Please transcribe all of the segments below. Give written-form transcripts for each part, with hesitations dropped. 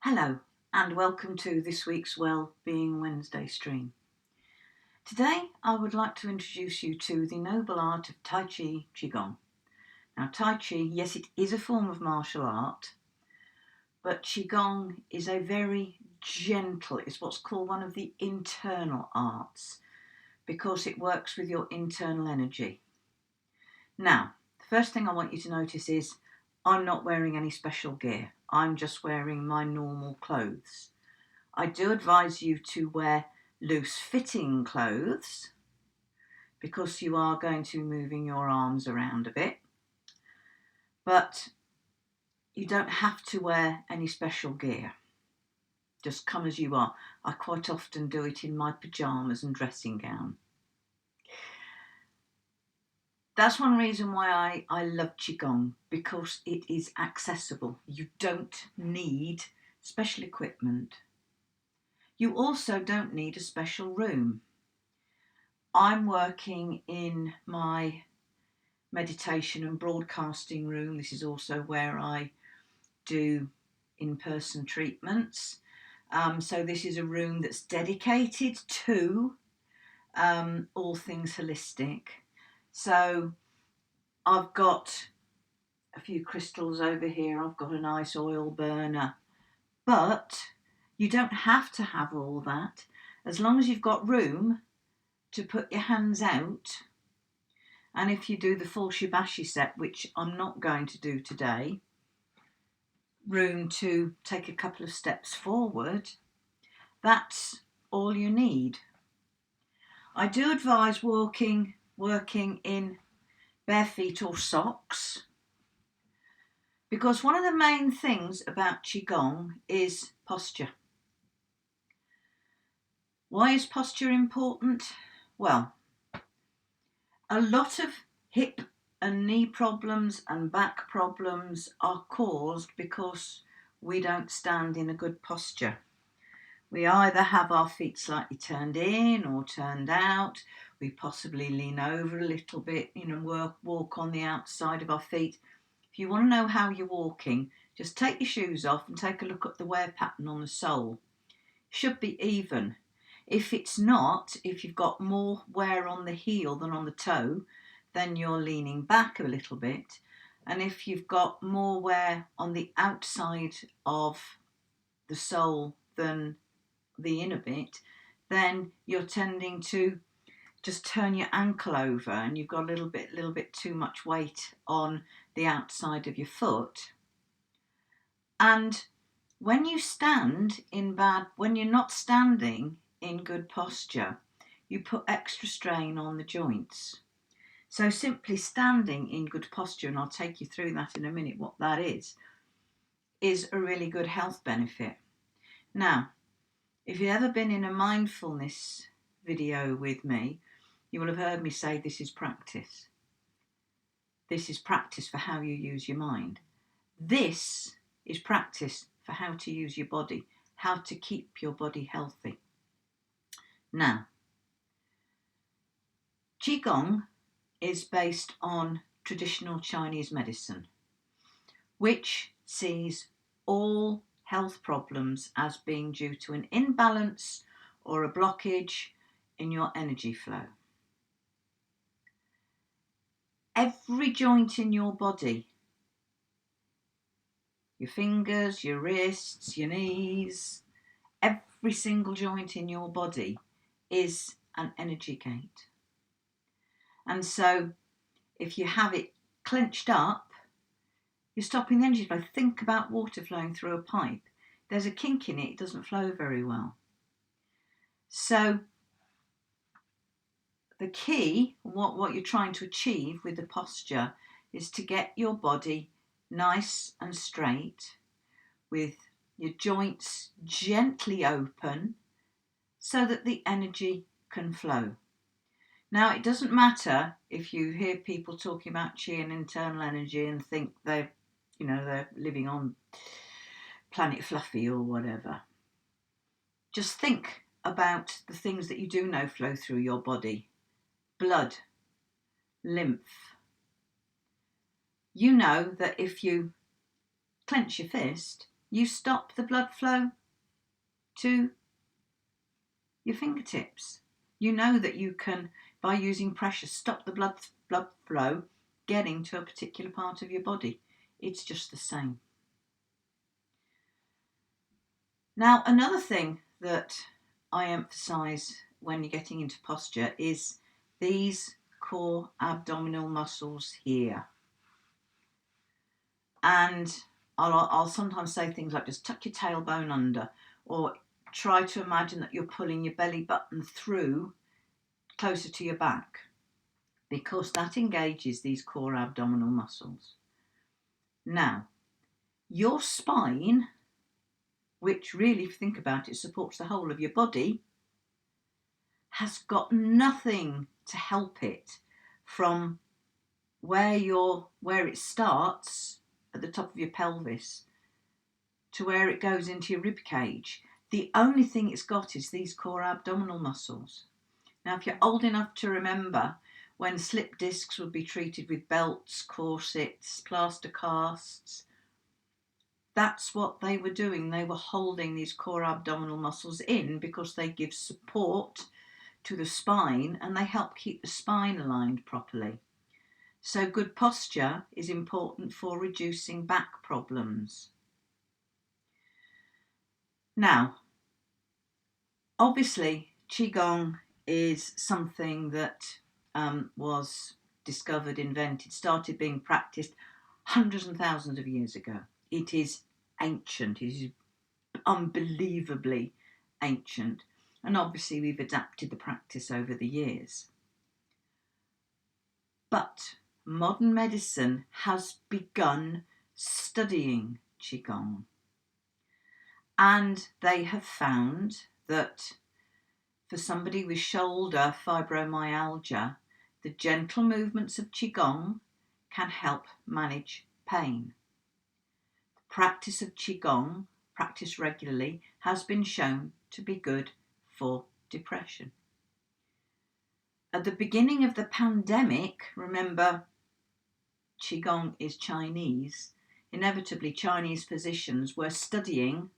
Hello and welcome to this week's Well-Being Wednesday stream. Today I would like to introduce you to the noble art of Tai Chi qigong. Now Tai Chi, yes, it is a form of martial art, but qigong is a very gentle, it's what's called one of the internal arts because it works with your internal energy. Now, the first thing I want you to notice is I'm not wearing any special gear. I'm just wearing my normal clothes. I do advise you to wear loose fitting clothes because you are going to be moving your arms around a bit, but you don't have to wear any special gear. Just come as you are. I quite often do it in my pyjamas and dressing gown. That's one reason why I love qigong, because it is accessible. You don't need special equipment. You also don't need a special room. I'm working in my meditation and broadcasting room. This is also where I do in-person treatments. So this is a room that's dedicated to all things holistic. So I've got a few crystals over here. I've got a nice oil burner. But you don't have to have all that. As long as you've got room to put your hands out, and if you do the full shibashi set, which I'm not going to do today, room to take a couple of steps forward, that's all you need. I do advise working in bare feet or socks, because one of the main things about qigong is posture. Why is posture important? Well, a lot of hip and knee problems and back problems are caused because we don't stand in a good posture. We either have our feet slightly turned in or turned out. We possibly lean over a little bit, walk on the outside of our feet. If you want to know how you're walking, just take your shoes off and take a look at the wear pattern on the sole. It should be even. If it's not, if you've got more wear on the heel than on the toe, then you're leaning back a little bit. And if you've got more wear on the outside of the sole than the inner bit, then you're tending to just turn your ankle over and you've got a little bit too much weight on the outside of your foot. And when you stand when you're not standing in good posture, you put extra strain on the joints. So simply standing in good posture, and I'll take you through that in a minute, what that is a really good health benefit. Now, if you've ever been in a mindfulness video with me, you will have heard me say this is practice. This is practice for how you use your mind. This is practice for how to use your body, how to keep your body healthy. Now, qigong is based on traditional Chinese medicine, which sees all health problems as being due to an imbalance or a blockage in your energy flow. Every joint in your body, your fingers, your wrists, your knees, every single joint in your body is an energy gate. And so if you have it clenched up, you're stopping the energy flow. Think about water flowing through a pipe. There's a kink in it, it doesn't flow very well. So the key, what you're trying to achieve with the posture, is to get your body nice and straight with your joints gently open so that the energy can flow. Now, it doesn't matter if you hear people talking about chi and internal energy and think they're living on planet Fluffy or whatever. Just think about the things that you do know flow through your body. Blood, lymph. You know that if you clench your fist, you stop the blood flow to your fingertips. You know that you can, by using pressure, stop the blood flow getting to a particular part of your body. It's just the same. Now, another thing that I emphasise when you're getting into posture is these core abdominal muscles here. And I'll sometimes say things like just tuck your tailbone under, or try to imagine that you're pulling your belly button through closer to your back, because that engages these core abdominal muscles. Now, your spine, which really, if you think about it, supports the whole of your body, has got nothing to help it from where it starts at the top of your pelvis to where it goes into your rib cage. The only thing it's got is these core abdominal muscles. Now, if you're old enough to remember when slip discs would be treated with belts, corsets, plaster casts, that's what they were doing. They were holding these core abdominal muscles in because they give support to the spine and they help keep the spine aligned properly. So good posture is important for reducing back problems. Now, obviously, qigong is something that was discovered, invented, started being practiced hundreds and thousands of years ago. It is ancient. It is unbelievably ancient. And obviously we've adapted the practice over the years. But modern medicine has begun studying qigong. And they have found that for somebody with shoulder fibromyalgia, the gentle movements of qigong can help manage pain. The practice of qigong, practiced regularly, has been shown to be good for depression. At the beginning of the pandemic, remember, qigong is Chinese, inevitably Chinese physicians were studying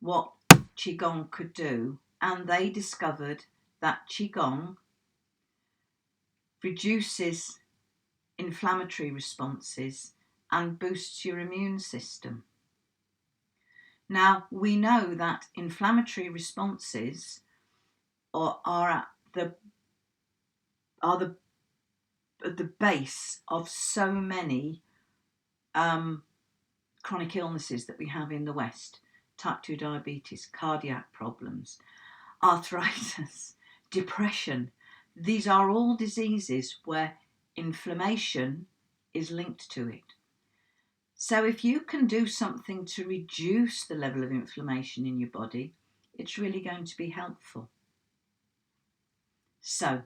what qigong could do, and they discovered that qigong reduces inflammatory responses and boosts your immune system. Now, we know that inflammatory responses are at the base of so many chronic illnesses that we have in the West. Type 2 diabetes, cardiac problems, arthritis, depression. These are all diseases where inflammation is linked to it. So if you can do something to reduce the level of inflammation in your body, it's really going to be helpful. So,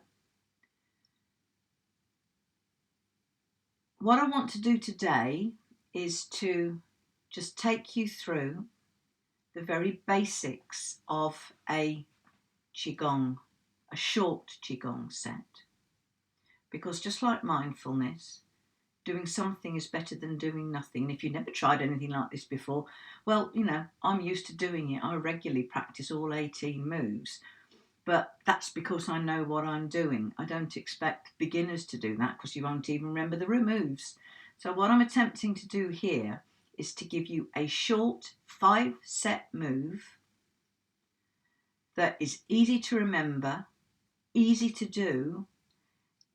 what I want to do today is to just take you through the very basics of a qigong, a short qigong set. Because just like mindfulness, doing something is better than doing nothing. And if you've never tried anything like this before, well, I'm used to doing it. I regularly practice all 18 moves, but that's because I know what I'm doing. I don't expect beginners to do that because you won't even remember the moves. So what I'm attempting to do here is to give you a short 5-set move that is easy to remember, easy to do,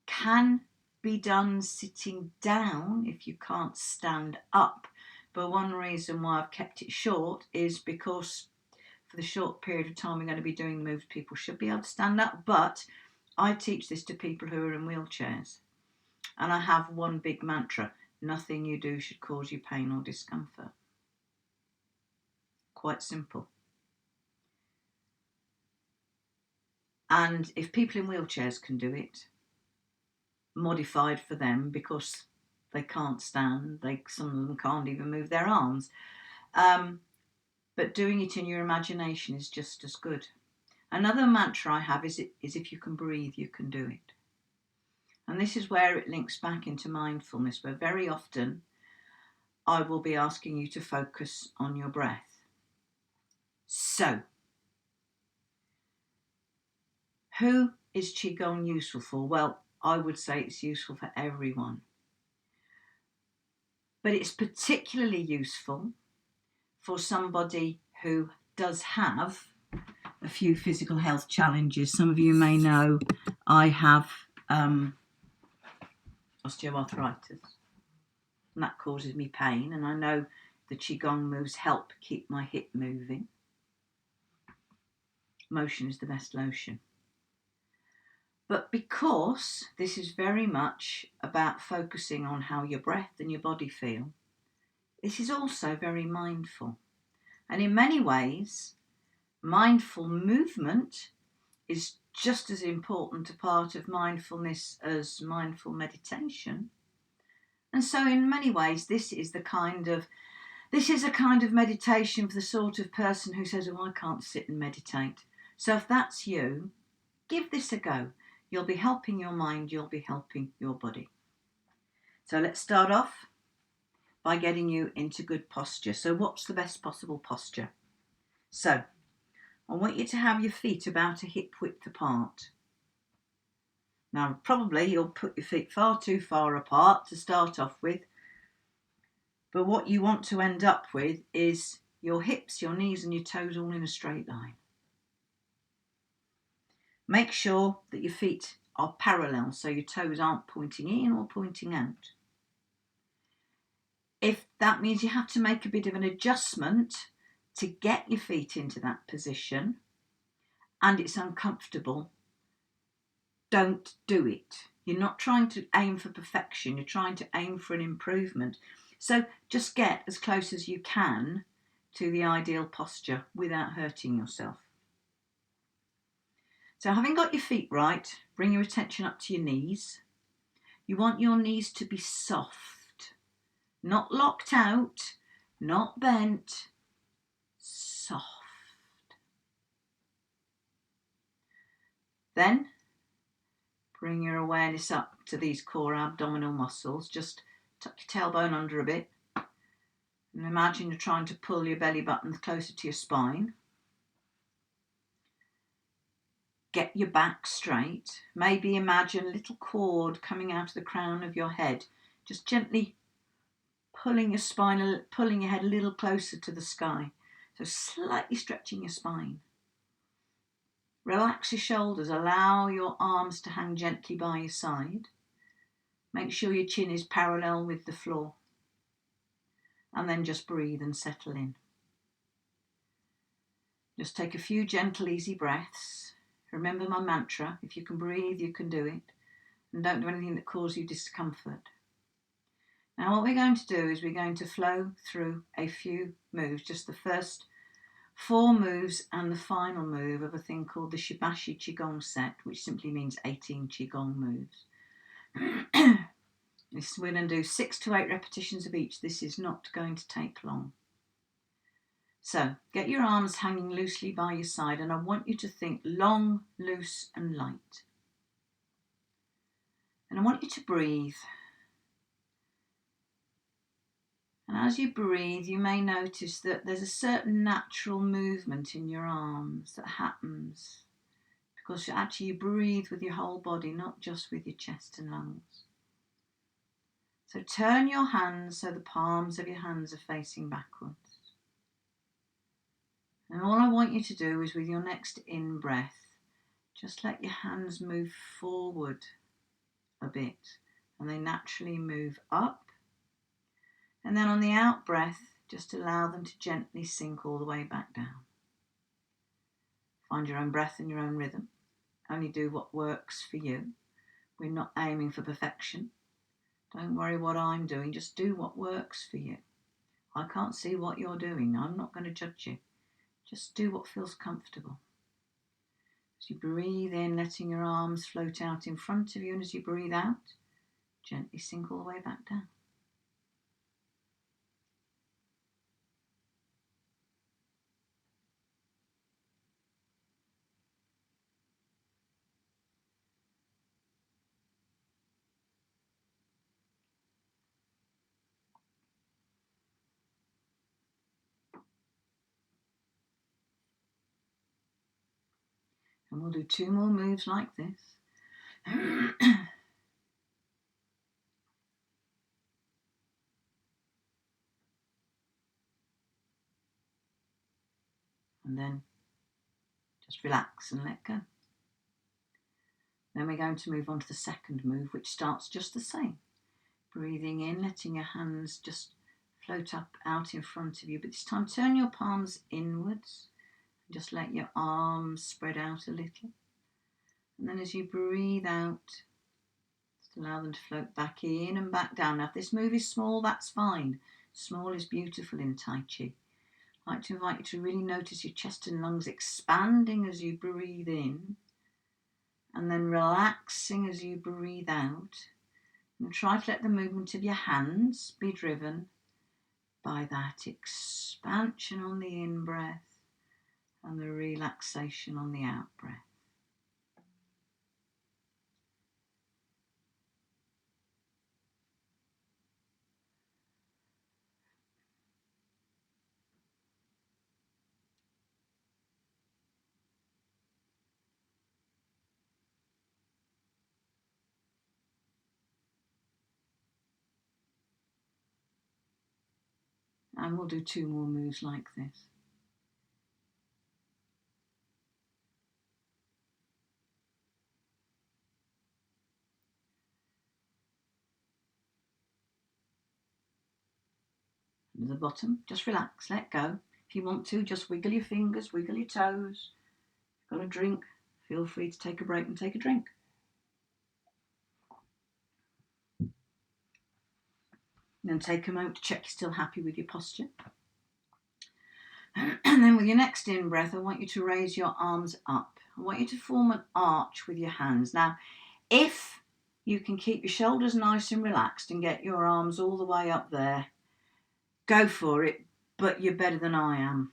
can be done sitting down if you can't stand up. But one reason why I've kept it short is because for the short period of time we're going to be doing the moves, people should be able to stand up. But I teach this to people who are in wheelchairs. And I have one big mantra: nothing you do should cause you pain or discomfort. Quite simple. And if people in wheelchairs can do it, modified for them because they can't stand, some of them can't even move their arms, but doing it in your imagination is just as good. Another mantra I have is if you can breathe, you can do it. And this is where it links back into mindfulness, where very often I will be asking you to focus on your breath. So, who is qigong useful for? Well, I would say it's useful for everyone. But it's particularly useful for somebody who does have a few physical health challenges. Some of you may know I have osteoarthritis, and that causes me pain, and I know the qigong moves help keep my hip moving. Motion is the best lotion. But because this is very much about focusing on how your breath and your body feel, this is also very mindful. And in many ways, mindful movement is just as important a part of mindfulness as mindful meditation. And so in many ways, this is a kind of meditation for the sort of person who says, oh, I can't sit and meditate. So if that's you, give this a go. You'll be helping your mind, you'll be helping your body. So let's start off by getting you into good posture. So what's the best possible posture? So I want you to have your feet about a hip width apart. Now, probably you'll put your feet far too far apart to start off with, but what you want to end up with is your hips, your knees and your toes all in a straight line. Make sure that your feet are parallel, so your toes aren't pointing in or pointing out. If that means you have to make a bit of an adjustment to get your feet into that position and it's uncomfortable, don't do it. You're not trying to aim for perfection, you're trying to aim for an improvement. So just get as close as you can to the ideal posture without hurting yourself. So having got your feet right, bring your attention up to your knees. You want your knees to be soft, not locked out, not bent, soft. Then bring your awareness up to these core abdominal muscles. Just tuck your tailbone under a bit and imagine you're trying to pull your belly button closer to your spine. Get your back straight. Maybe imagine a little cord coming out of the crown of your head, just gently pulling your head a little closer to the sky. So slightly stretching your spine. Relax your shoulders. Allow your arms to hang gently by your side. Make sure your chin is parallel with the floor. And then just breathe and settle in. Just take a few gentle, easy breaths. Remember my mantra, if you can breathe, you can do it. And don't do anything that causes you discomfort. Now what we're going to do is we're going to flow through a few moves, just the first 4 moves and the final move of a thing called the Shibashi Qigong set, which simply means 18 Qigong moves. We're going to do 6 to 8 repetitions of each. This is not going to take long. So get your arms hanging loosely by your side and I want you to think long, loose and light. And I want you to breathe. And as you breathe, you may notice that there's a certain natural movement in your arms that happens because actually you breathe with your whole body, not just with your chest and lungs. So turn your hands so the palms of your hands are facing backwards. And all I want you to do is with your next in-breath, just let your hands move forward a bit and they naturally move up. And then on the out-breath, just allow them to gently sink all the way back down. Find your own breath and your own rhythm. Only do what works for you. We're not aiming for perfection. Don't worry what I'm doing, just do what works for you. I can't see what you're doing. I'm not going to judge you. Just do what feels comfortable. As you breathe in, letting your arms float out in front of you, and as you breathe out, gently sink all the way back down. And we'll do 2 more moves like this. And then just relax and let go. Then we're going to move on to the second move, which starts just the same. Breathing in, letting your hands just float up out in front of you. But this time turn your palms inwards. And just let your arms spread out a little. And then as you breathe out, just allow them to float back in and back down. Now if this move is small, that's fine. Small is beautiful in Tai Chi. I'd like to invite you to really notice your chest and lungs expanding as you breathe in, and then relaxing as you breathe out. And try to let the movement of your hands be driven by that expansion on the in-breath and the relaxation on the out-breath. And we'll do 2 more moves like this. And at the bottom, just relax, let go. If you want to, just wiggle your fingers, wiggle your toes. If you've got a drink, feel free to take a break and take a drink. And then take a moment to check you're still happy with your posture. And then with your next in-breath, I want you to raise your arms up. I want you to form an arch with your hands. Now, if you can keep your shoulders nice and relaxed and get your arms all the way up there, go for it, but you're better than I am.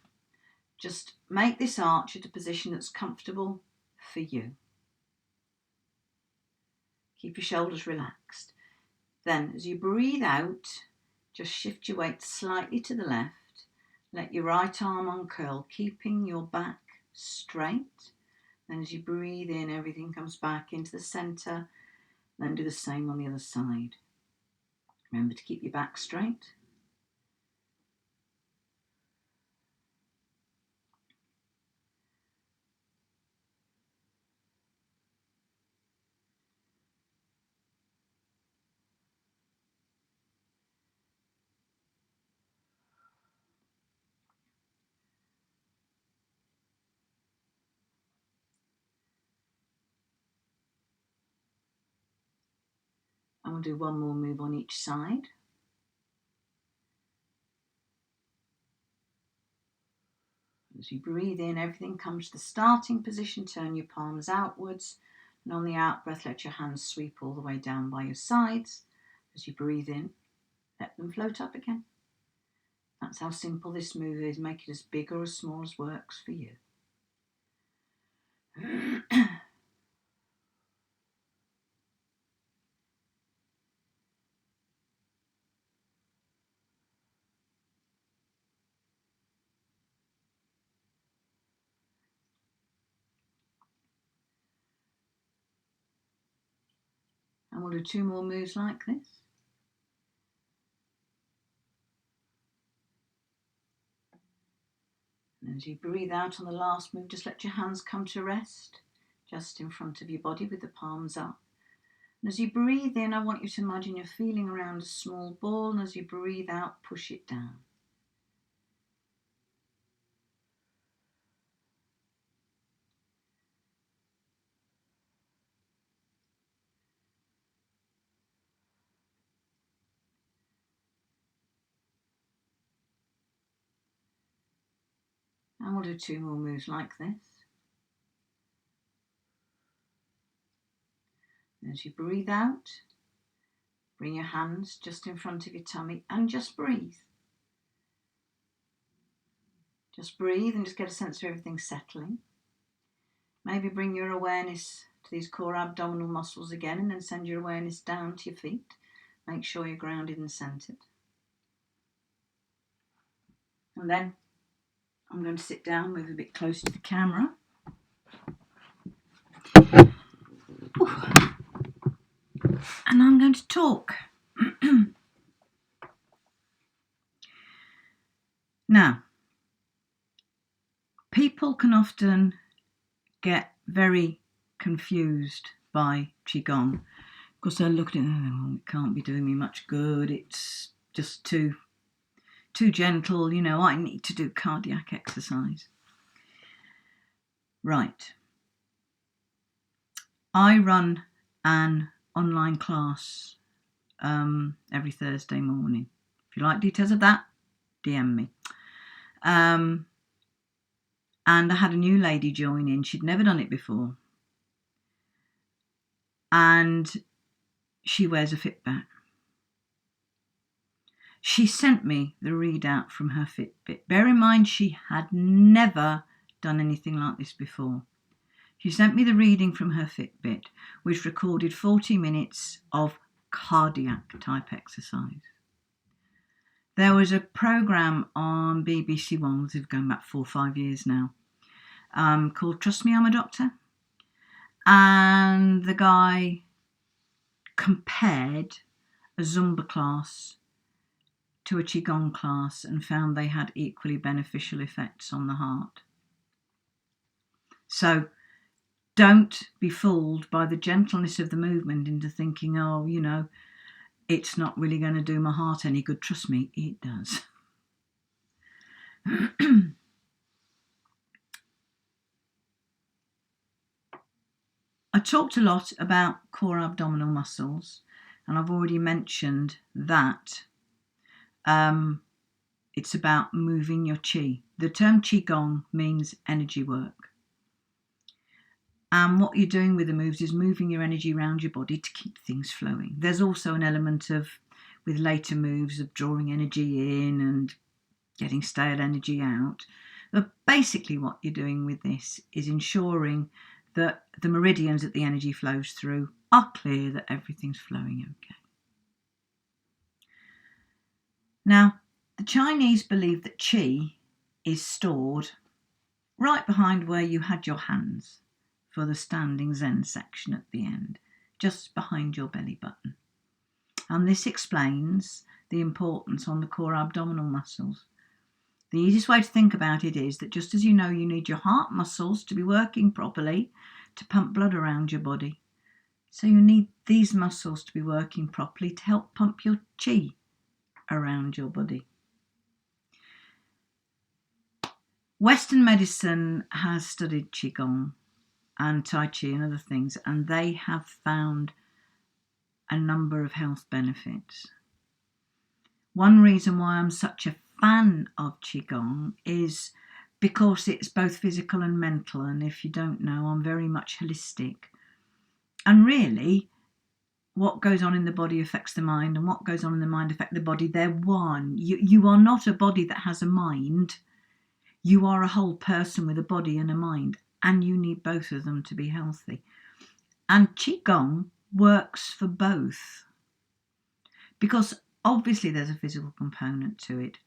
Just make this arch at a position that's comfortable for you. Keep your shoulders relaxed. Then, as you breathe out, just shift your weight slightly to the left. Let your right arm uncurl, keeping your back straight. Then as you breathe in, everything comes back into the centre. Then do the same on the other side. Remember to keep your back straight. And we'll do 1 more move on each side. As you breathe in, everything comes to the starting position. Turn your palms outwards. And on the out breath, let your hands sweep all the way down by your sides. As you breathe in, let them float up again. That's how simple this move is. Make it as big or as small as works for you. And we'll do 2 more moves like this. And as you breathe out on the last move, just let your hands come to rest just in front of your body with the palms up. And as you breathe in, I want you to imagine you're feeling around a small ball, and as you breathe out, push it down. And we'll do 2 more moves like this. And as you breathe out, bring your hands just in front of your tummy and just breathe. Just breathe and just get a sense of everything settling. Maybe bring your awareness to these core abdominal muscles again, and then send your awareness down to your feet. Make sure you're grounded and centered. And then I'm going to sit down, move a bit closer to the camera. and I'm going to talk. Now, people can often get very confused by qigong because they're looking at it can't be doing me much good, it's just too gentle, I need to do cardiac exercise. Right. I run an online class every Thursday morning. If you like details of that, DM me. And I had a new lady join in. She'd never done it before. And she wears a Fitbit. She sent me the readout from her Fitbit. Bear in mind, she had never done anything like this before. She sent me the reading from her Fitbit, which recorded 40 minutes of cardiac type exercise. There was a programme on BBC One, this is going back 4 or 5 years now, called Trust Me, I'm a Doctor. And the guy compared a Zumba class to a qigong class and found they had equally beneficial effects on the heart. So don't be fooled by the gentleness of the movement into thinking, it's not really going to do my heart any good. Trust me, it does. I talked a lot about core abdominal muscles, and I've already mentioned that it's about moving your qi. The term qigong means energy work. And what you're doing with the moves is moving your energy around your body to keep things flowing. There's also an element of, with later moves, of drawing energy in and getting stale energy out. But basically what you're doing with this is ensuring that the meridians that the energy flows through are clear, that everything's flowing okay. Now, the Chinese believe that qi is stored right behind where you had your hands for the standing Zen section at the end, just behind your belly button. And this explains the importance on the core abdominal muscles. The easiest way to think about it is that just as you need your heart muscles to be working properly to pump blood around your body, so you need these muscles to be working properly to help pump your qi around your body. Western medicine has studied qigong and tai chi and other things, and they have found a number of health benefits. One reason why I'm such a fan of qigong is because it's both physical and mental, and if you don't know, I'm very much holistic. And really, what goes on in the body affects the mind, and what goes on in the mind affects the body. They're one. You are not a body that has a mind. You are a whole person with a body and a mind, and you need both of them to be healthy. And qigong works for both, because obviously there's a physical component to it.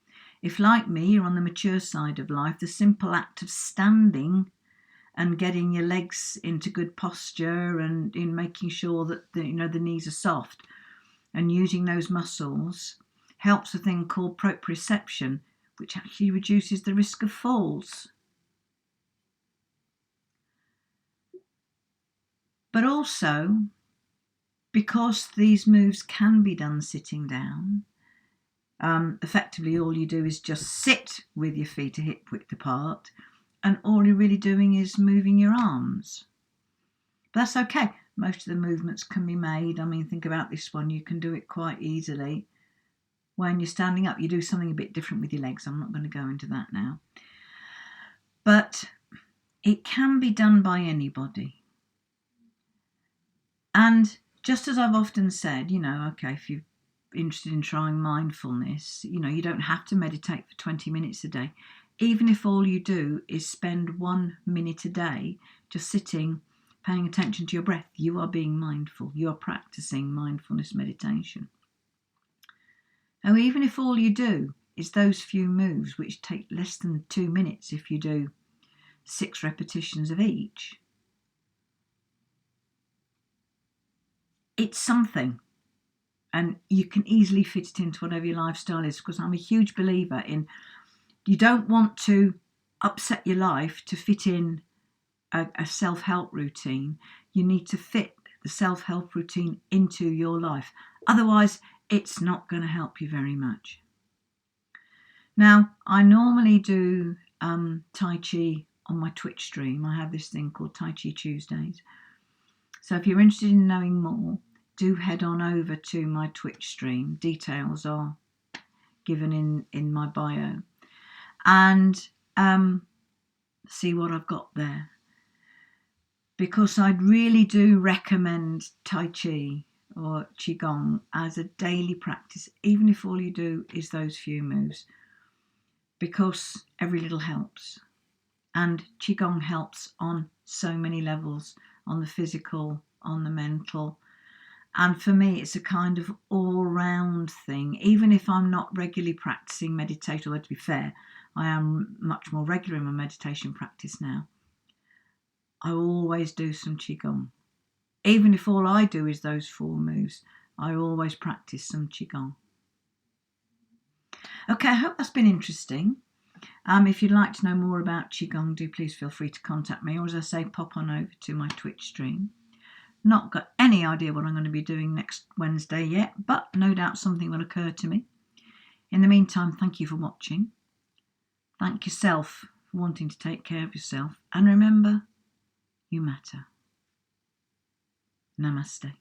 If, like me, you're on the mature side of life, the simple act of standing and getting your legs into good posture and in making sure that the knees are soft and using those muscles helps a thing called proprioception, which actually reduces the risk of falls. But also, because these moves can be done sitting down, effectively all you do is just sit with your feet a hip width apart, and all you're really doing is moving your arms. But that's okay. Most of the movements can be made. Think about this one. You can do it quite easily. When you're standing up, you do something a bit different with your legs. I'm not going to go into that now. But it can be done by anybody. And just as I've often said, if you're interested in trying mindfulness, you don't have to meditate for 20 minutes a day. Even if all you do is spend 1 minute a day just sitting, paying attention to your breath, you are being mindful. You are practicing mindfulness meditation. Now, even if all you do is those few moves, which take less than 2 minutes if you do 6 repetitions of each, it's something. and you can easily fit it into whatever your lifestyle is, because I'm a huge believer in, you don't want to upset your life to fit in a self-help routine. You need to fit the self-help routine into your life. Otherwise, it's not going to help you very much. Now, I normally do Tai Chi on my Twitch stream. I have this thing called Tai Chi Tuesdays. So if you're interested in knowing more, do head on over to my Twitch stream. Details are given in my bio. And see what I've got there. Because I really do recommend Tai Chi or qigong as a daily practice, even if all you do is those few moves, because every little helps. And qigong helps on so many levels, on the physical, on the mental. And for me, it's a kind of all-round thing. Even if I'm not regularly practicing meditation, although to be fair, I am much more regular in my meditation practice now, I always do some qigong. Even if all I do is those 4 moves, I always practice some qigong. Okay, I hope that's been interesting. If you'd like to know more about qigong, do please feel free to contact me, or as I say, pop on over to my Twitch stream. Not got any idea what I'm going to be doing next Wednesday yet, but no doubt something will occur to me. In the meantime, thank you for watching. Thank yourself for wanting to take care of yourself. And remember, you matter. Namaste.